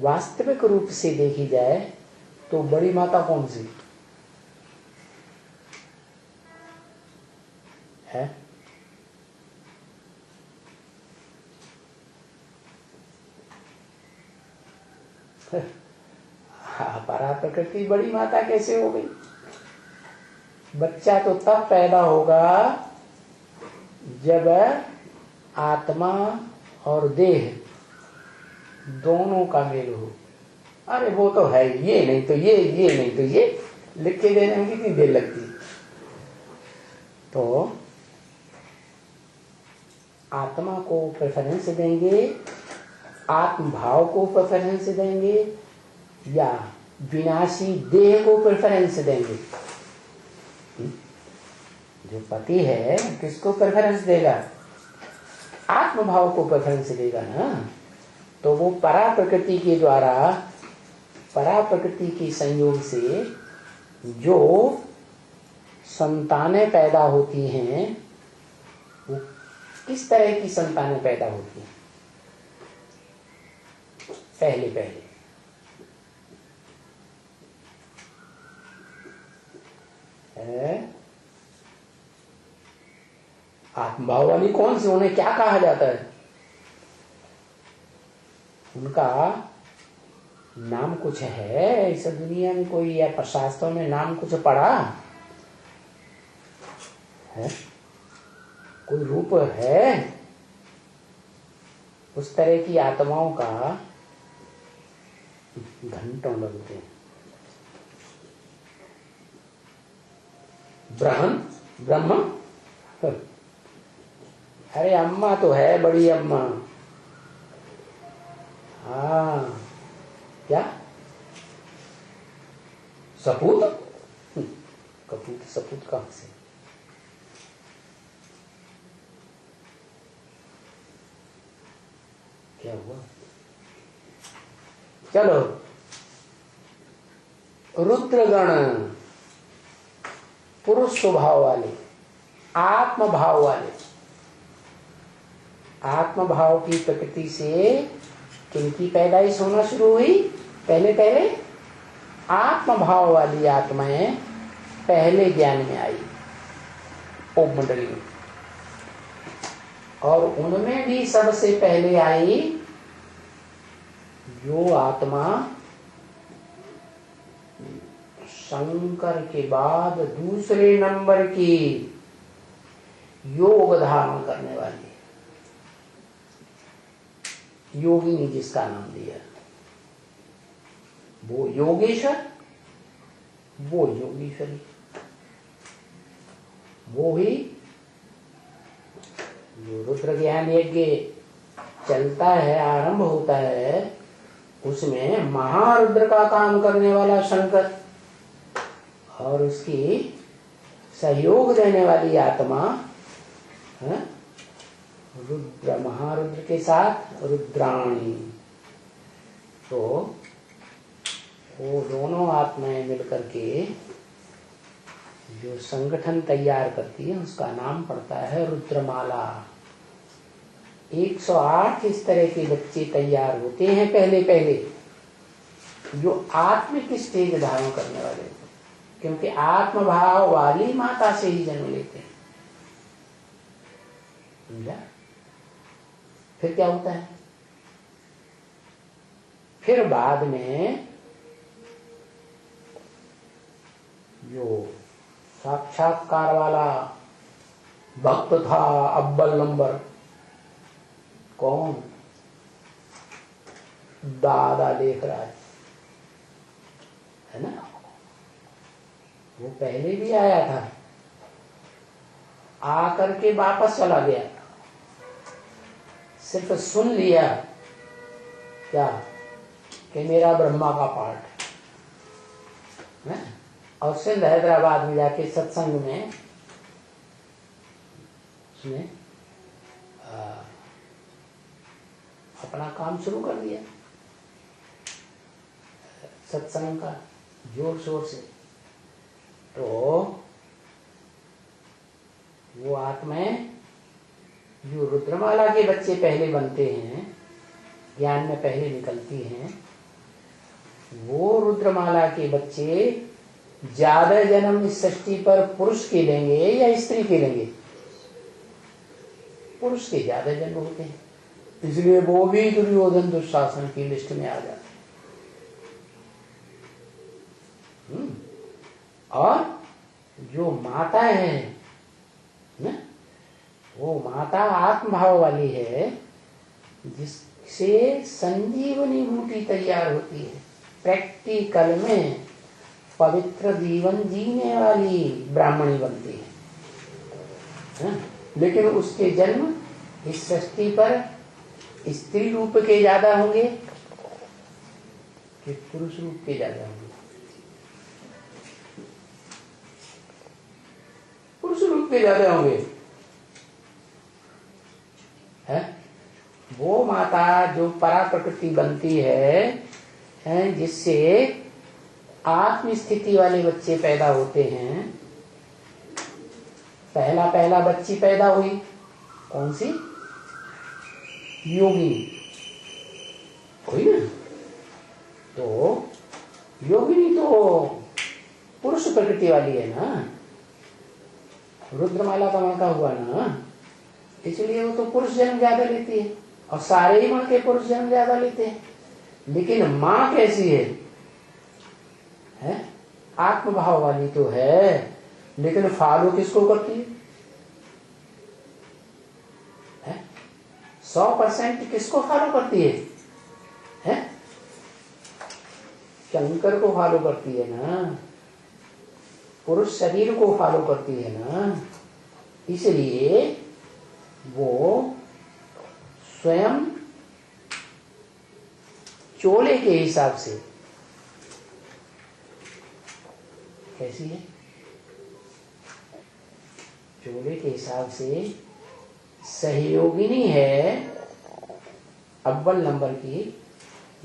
वास्तविक रूप से देखी जाए तो बड़ी माता कौन सी है? परा प्रकृति बड़ी माता कैसे हो गई? बच्चा तो तब पैदा होगा जब आत्मा और देह दोनों का मेल हो। अरे वो तो है, ये नहीं तो ये नहीं तो ये, लिख के देने में कितनी देर लगती। तो आत्मा को प्रेफरेंस देंगे, आत्म भाव को प्रेफरेंस देंगे, या विनाशी देह को प्रेफरेंस देंगे? जो पति है किसको प्रेफरेंस देगा? आत्म भाव को प्रेफरेंस देगा ना। तो वो परा प्रकृति के द्वारा, परा प्रकृति के संयोग से जो संतानें पैदा होती हैं, वो किस तरह की संतानें पैदा होती हैं? पहले पहले आत्मभाव वाली कौन सी? उन्हें क्या कहा जाता है? उनका नाम कुछ है इस दुनिया में कोई, या शास्त्रों में नाम कुछ पढ़ा है? कोई रूप है उस तरह की आत्माओं का? घंटों लगते हैं। ब्रह्म अरे अम्मा तो है, बड़ी अम्मा। हाँ, क्या सपूत? कपूत सपूत कहां से? क्या हुआ? चलो, रुद्रगण पुरुष स्वभाव वाले, आत्म भाव वाले। आत्म भाव की प्रकृति से किनकी पैदाइश होना शुरू हुई? पहले पहले आत्म भाव वाली आत्माएं पहले ज्ञान में आई ओम मंडली में, और उनमें भी सबसे पहले आई जो आत्मा शंकर के बाद दूसरे नंबर की योग धारण करने वाली, योगिनी जिसका नाम दिया, वो योगेश्वर, वो योगेश्वरी, वो ही जो रुद्र ज्ञान यज्ञ चलता है, आरंभ होता है, उसमें महारुद्र का काम करने वाला शंकर और उसकी सहयोग देने वाली आत्मा रुद्र, महारुद्र के साथ रुद्राणी। तो वो दोनों आत्माएं मिलकर के जो संगठन तैयार करती है उसका नाम पड़ता है रुद्रमाला। 108 इस तरह के बच्चे तैयार होते हैं पहले पहले, जो आत्मिक स्टेज धारण करने वाले, क्योंकि आत्मभाव वाली माता से ही जन्म लेते हैं। समझा? फिर क्या होता है? फिर बाद में जो साक्षात्कार वाला भक्त था अव्वल नंबर, कौन? दादा देख रहा है ना? वो पहले भी आया था, आकर के वापस चला गया, सिर्फ सुन लिया क्या कि मेरा ब्रह्मा का पाठ है, और सिंध हैदराबाद में जाके सत्संग में उसने अपना काम शुरू कर दिया, सत्संग का जोर शोर से। तो वो आत्माएं जो रुद्रमाला के बच्चे पहले बनते हैं, ज्ञान में पहले निकलती हैं, वो रुद्रमाला के बच्चे ज्यादा जन्म इस सृष्टि पर पुरुष के लेंगे या स्त्री के लेंगे? पुरुष के ज्यादा जन्म होते हैं, इसलिए वो भी दुर्योधन दुशासन की लिस्ट में आ जाते हैं। और जो माता है ना, वो माता आत्मभाव वाली है, जिससे संजीवनी बूटी तैयार होती है। प्रैक्टिकल में पवित्र जीवन जीने वाली ब्राह्मणी बनती है। लेकिन उसके जन्म इस सृष्टि पर स्त्री रूप के ज्यादा होंगे कि पुरुष रूप के ज्यादा होंगे? पुरुष रूप के ज्यादा होंगे। है वो माता जो परा प्रकृति बनती है, जिससे आत्म स्थिति वाले बच्चे पैदा होते हैं। पहला बच्ची पैदा हुई कौन सी? योगिनी हुई ना। तो योगिनी तो पुरुष प्रकृति वाली है ना, रुद्रमाला का मणका हुआ ना, इसलिए वो तो पुरुष जन्म ज्यादा लेती है, और सारे ही मणके पुरुष जन्म ज्यादा लेते हैं। लेकिन माँ कैसी है? आत्मभाव वाली तो है, लेकिन फॉलो किसको करती है? 100% किसको फॉलो करती है? शंकर को फॉलो करती है ना, पुरुष शरीर को फॉलो करती है ना। इसलिए वो स्वयं चोले के हिसाब से कैसी है? चोले के हिसाब से सहयोगिनी है अव्वल नंबर की,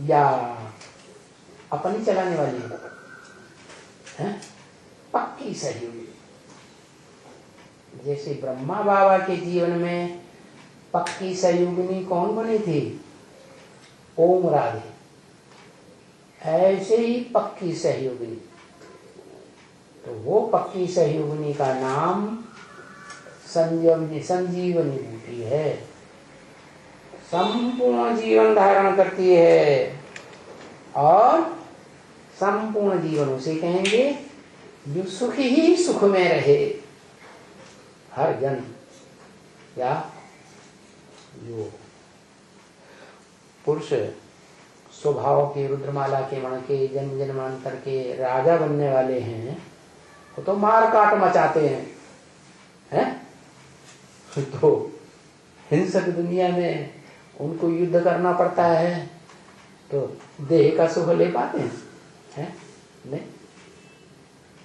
या अपनी चलाने वाली है? पक्की सहयोगी। जैसे ब्रह्मा बाबा के जीवन में पक्की सहयोगिनी कौन बनी थी? ओम राधे। ऐसे ही पक्की सहयोगिनी, तो वो पक्की सहयोगिनी का नाम संजीवनी बूटी है। संपूर्ण जीवन धारण करती है, और संपूर्ण जीवन उसे कहेंगे जो सुख ही सुख में रहे हर जन्म। या जो पुरुष स्वभाव के रुद्रमाला के मण के जन्म जन्मांतर के राजा बनने वाले हैं, वो तो मार काट मचाते हैं? तो हिंसक दुनिया में उनको युद्ध करना पड़ता है, तो देह का सुख ले पाते हैं? नहीं।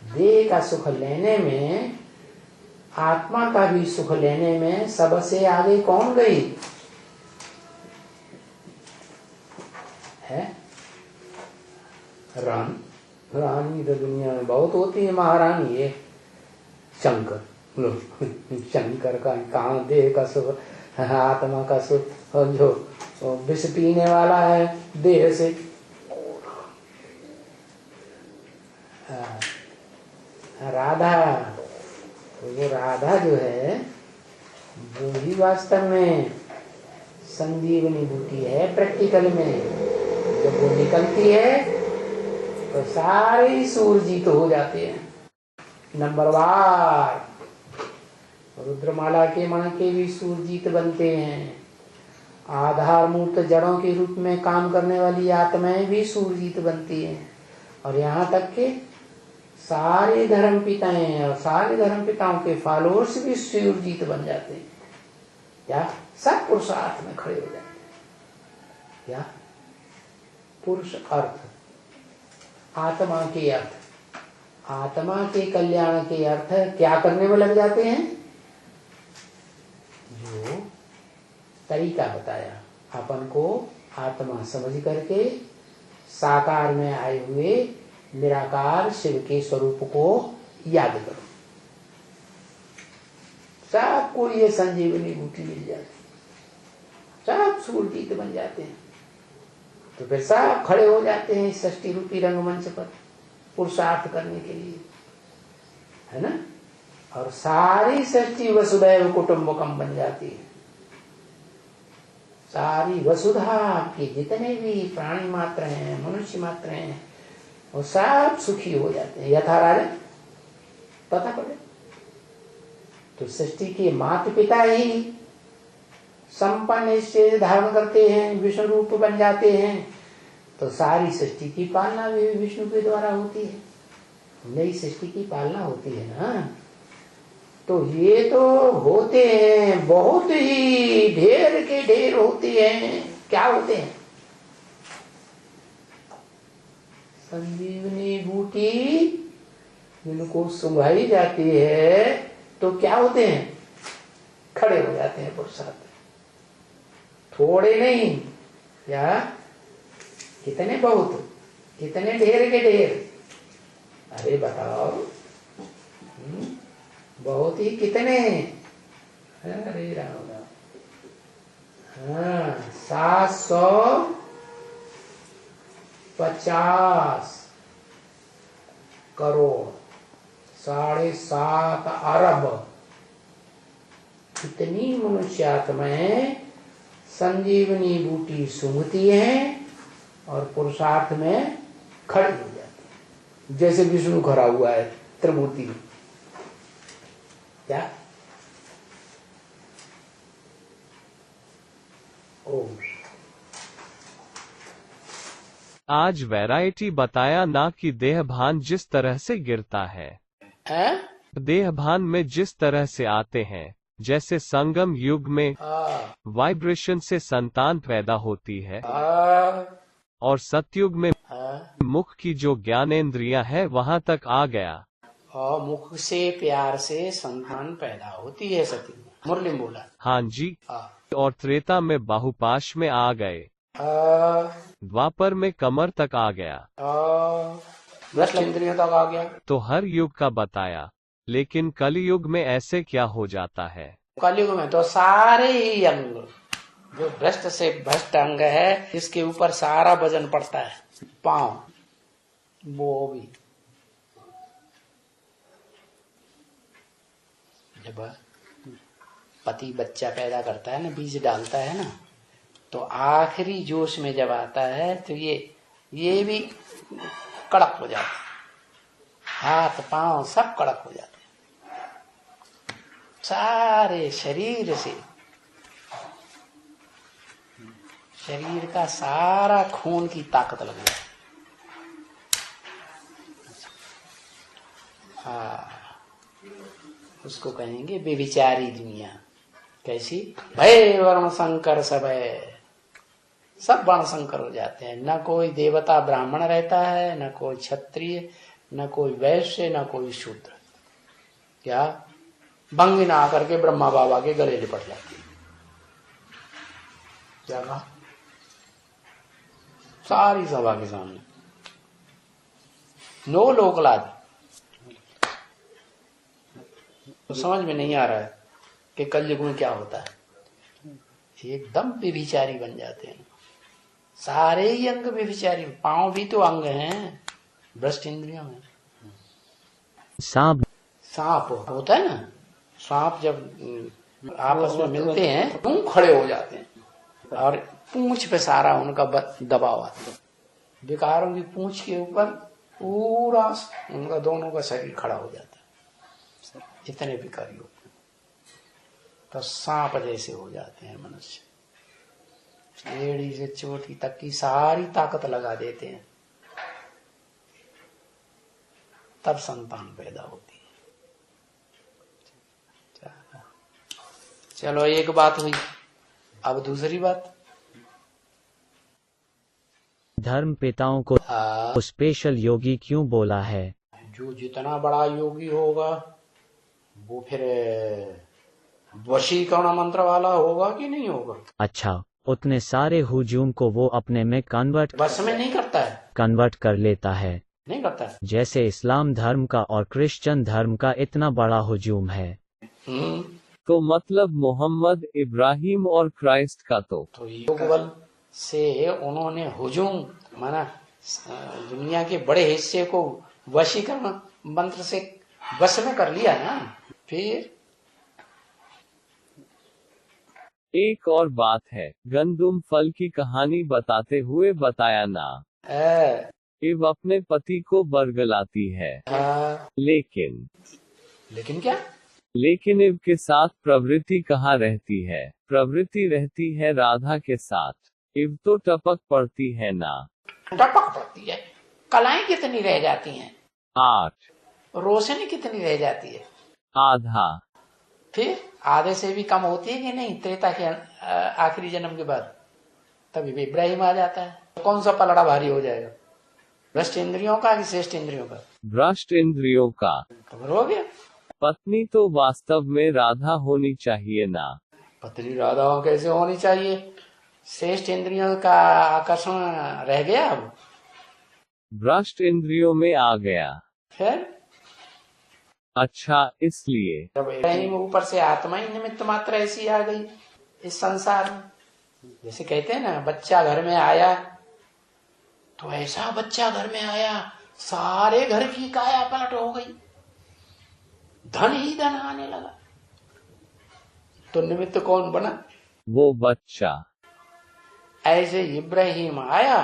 देह का सुख लेने में, आत्मा का भी सुख लेने में सबसे आगे कौन गई है? रानी तो दुनिया में बहुत होती है, महारानी है शंकर। शंकर का कहाँ देह का सुख, आत्मा का सुख, और जो विष पीने वाला है देह से। राधा, वो राधा जो है वो ही वास्तव में संजीवनी बूटी है। प्रैक्टिकल में जब वो निकलती है तो सारे सूरजीत हो जाते हैं। नंबरवार रुद्रमाला के मण के भी सूरजीत बनते हैं। आधार मूर्त जड़ों के रूप में काम करने वाली आत्माएं भी सूरजीत बनती हैं। और यहाँ तक के सारे धर्म पिताएं और सारे धर्म पिताओं के फॉलोअर्स भी सूरजीत बन जाते हैं। या सब पुरुषार्थ में खड़े हो जाते हैं। या पुरुष अर्थ, आत्मा के अर्थ, आत्मा के कल्याण के अर्थ क्या करने में लग जाते हैं? जो तरीका बताया, अपन को आत्मा समझ करके साकार में आए हुए निराकार शिव के स्वरूप को याद करो, सबको ये संजीवनी बूटी मिल जाती, सब सूरजीत बन जाते हैं। तो फिर सब खड़े हो जाते हैं षष्ठी रूपी रंगमंच पर पुरुषार्थ करने के लिए, है ना। और सारी षष्ठी वसुधैव कुटुंबकम बन जाती है। सारी वसुधा के जितने भी प्राणी मात्र हैं, मनुष्य मात्र हैं, वो सब सुखी हो जाते हैं। यथा राजा पता पड़े तो सृष्टि के माता पिता ही संपन्न स्टेज धारण करते हैं, विष्णु रूप बन जाते हैं, तो सारी सृष्टि की पालना भी विष्णु के द्वारा होती है। नई सृष्टि की पालना होती है ना। तो ये तो होते हैं, बहुत ही ढेर के ढेर होते हैं। क्या होते हैं? संजीवनी बूटी जिनको सुंघाई जाती है तो क्या होते हैं? खड़े हो जाते हैं पुरुषार्थ। थोड़े नहीं, या कितने, बहुत, कितने ढेर के ढेर। अरे बताओ, बहुत ही कितने। अरे राम राम, हाँ 750 करोड़, 7.5 अरब इतनी मनुष्य आत्माएं संजीवनी बूटी सूंघती हैं और पुरुषार्थ में खड़ी हो जाती है। जैसे विष्णु खड़ा हुआ है त्रिमूर्ति में। क्या? ओम। आज वैरायटी बताया ना कि देहभान जिस तरह से गिरता है, देहभान में जिस तरह से आते हैं, जैसे संगम युग में वाइब्रेशन से संतान पैदा होती है, और सतयुग में मुख की जो ज्ञानेंद्रियां है वहां तक आ गया, और मुख से प्यार से संतान पैदा होती है। सती मुरली बोला। हाँ जी। और त्रेता में बाहुपाश में आ गए, द्वापर में कमर तक आ गया, दृष्ट इंद्रियों तक आ गया। तो हर युग का बताया। लेकिन कलयुग में ऐसे क्या हो जाता है? कलयुग में तो सारे ही अंग, जो भ्रष्ट से भ्रष्ट अंग है, इसके ऊपर सारा वजन पड़ता है। पांव, वो भी जब पति बच्चा पैदा करता है ना, बीज डालता है ना, तो आखिरी जोश में जब आता है तो ये भी कड़क हो जाता है। हाथ पांव सब कड़क हो जाते हैं। सारे शरीर से, शरीर का सारा खून की ताकत लग जाती है। हाँ, उसको कहेंगे बेविचारी दुनिया। कैसी? भय वर्ण शंकर सब है, सब वर्ण शंकर हो जाते हैं। न कोई देवता ब्राह्मण रहता है, न कोई क्षत्रिय, न कोई वैश्य, न कोई शूद्र। क्या भंगी ना आकर के ब्रह्मा बाबा के गले लिपट जाती है। क्या कहा? सारी सभा के सामने नो लोकलाज। तो समझ में नहीं आ रहा है कि कलयुग में क्या होता है। एकदम व्यभिचारी बन जाते हैं सारे ही अंग व्यभिचारी। पांव भी तो अंग हैं भ्रष्ट इंद्रियों में। सांप होता है ना, सांप जब आपस में मिलते हैं तो खड़े हो जाते हैं और पूंछ पे सारा उनका दबाव आता है। विकारों की पूंछ के ऊपर पूरा उनका दोनों का शरीर खड़ा हो जाता है। इतने विकारी होते हैं, तो सांप जैसे हो जाते हैं मनुष्य। एड़ी से चोटी तक की सारी ताकत लगा देते हैं, तब संतान पैदा होती है। चलो एक बात हुई, अब दूसरी बात। धर्म पिताओं को स्पेशल योगी क्यों बोला है? जो जितना बड़ा योगी होगा वो फिर वशीकरण मंत्र वाला होगा कि नहीं होगा? अच्छा, उतने सारे हुजूम को वो अपने में कन्वर्ट बस में नहीं करता है, कन्वर्ट कर लेता है। नहीं करता है। जैसे इस्लाम धर्म का और क्रिश्चियन धर्म का इतना बड़ा हुजूम है। तो मतलब मोहम्मद, इब्राहिम और क्राइस्ट का तो योग बल से उन्होंने हुजूम माना दुनिया के बड़े हिस्से को वशीकरण मंत्र से वश में कर लिया ना। फिर एक और बात है, गंदुम फल की कहानी बताते हुए बताया ना, इव अपने पति को बरगलाती है। लेकिन क्या? लेकिन इव के साथ प्रवृत्ति कहाँ रहती है? प्रवृत्ति रहती है राधा के साथ। इव तो टपक पड़ती है ना। टपक पड़ती है। कलाएं कितनी रह जाती हैं? 8। रोशनी कितनी रह जाती है? आधा। फिर आधे से भी कम होती है कि नहीं? त्रेता के आखिरी जन्म के बाद तभी इब्राहिम आ जाता है। कौन सा पलड़ा भारी हो जाएगा? भ्रष्ट इंद्रियों का कि श्रेष्ठ इंद्रियों का? भ्रष्ट इंद्रियों का। खबर हो गया। पत्नी तो वास्तव में राधा होनी चाहिए ना। पत्नी राधा कैसे होनी चाहिए? श्रेष्ठ इंद्रियों का आकर्षण रह गया। अब भ्रष्ट इंद्रियों में आ गया। फिर अच्छा, इसलिए जब इब्राहिम ऊपर से आत्मा ही निमित्त मात्र ऐसी आ गई इस संसार में। जैसे कहते हैं ना, बच्चा घर में आया तो ऐसा बच्चा घर में आया, सारे घर की काया पलट हो गई, धन ही धन आने लगा। तो निमित्त कौन बना? वो बच्चा। ऐसे इब्राहिम आया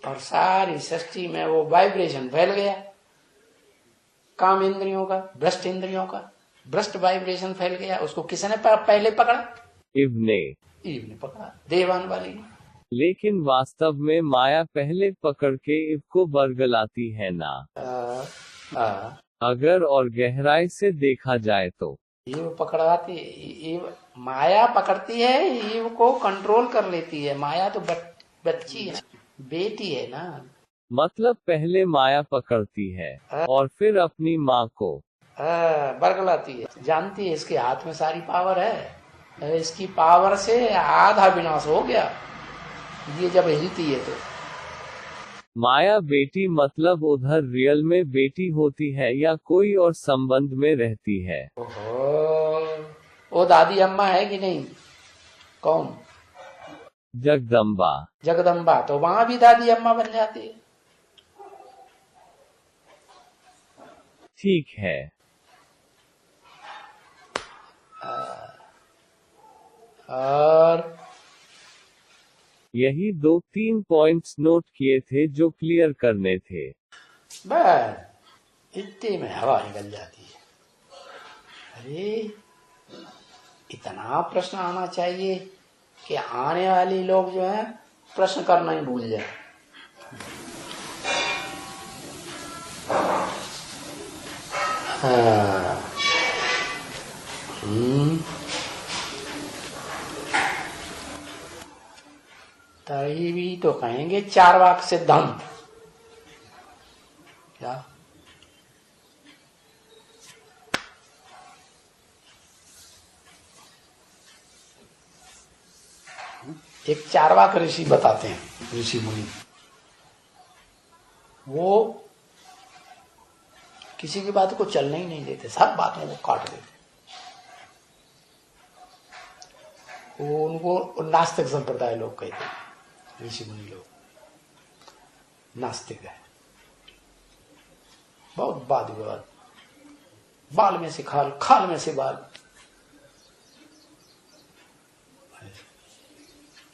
और सारी सृष्टि में वो वाइब्रेशन फैल गया, काम इंद्रियों का, भ्रष्ट इंद्रियों का भ्रष्ट वाइब्रेशन फैल गया। उसको किसने पहले पकड़ा? इव ने पकड़ा, देवान वाली ने। लेकिन वास्तव में माया पहले पकड़ के इव को बरगलाती है ना। अगर और गहराई से देखा जाए तो ईव पकड़ाती, ईव माया पकड़ती है, ईव को कंट्रोल कर लेती है। माया तो बच्ची है, बेटी है ना। मतलब पहले माया पकड़ती है और फिर अपनी माँ को बरगलाती है। जानती है इसके हाथ में सारी पावर है, इसकी पावर से आधा विनाश हो गया ये जब हिलती है तो। माया बेटी मतलब उधर रियल में बेटी होती है या कोई और संबंध में रहती है? वो दादी अम्मा है कि नहीं? कौन? जगदम्बा। जगदम्बा तो वहां भी दादी अम्मा बन जाती है। ठीक है। और यही 2-3 पॉइंट्स नोट किए थे जो क्लियर करने थे। बस इतने में हवा निकल जाती है। अरे इतना प्रश्न आना चाहिए कि आने वाले लोग जो है प्रश्न करना ही भूल जाए। तभी भी तो कहेंगे चार्वाक सिद्धांत। क्या? एक चार्वाक ऋषि बताते हैं, ऋषि मुनि, वो किसी की बात को चलने ही नहीं देते, सब बातों को काट देते। वो उनको नास्तिक संप्रदाय लोग कहते हैं, ऋषि मुनि लोग नास्तिक है। बहुत वाद विवाद, बाल में से खाल, खाल में से बाल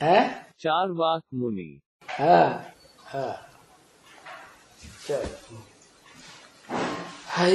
है। चार्वाक मुनि। हाँ हाँ। चलो, हे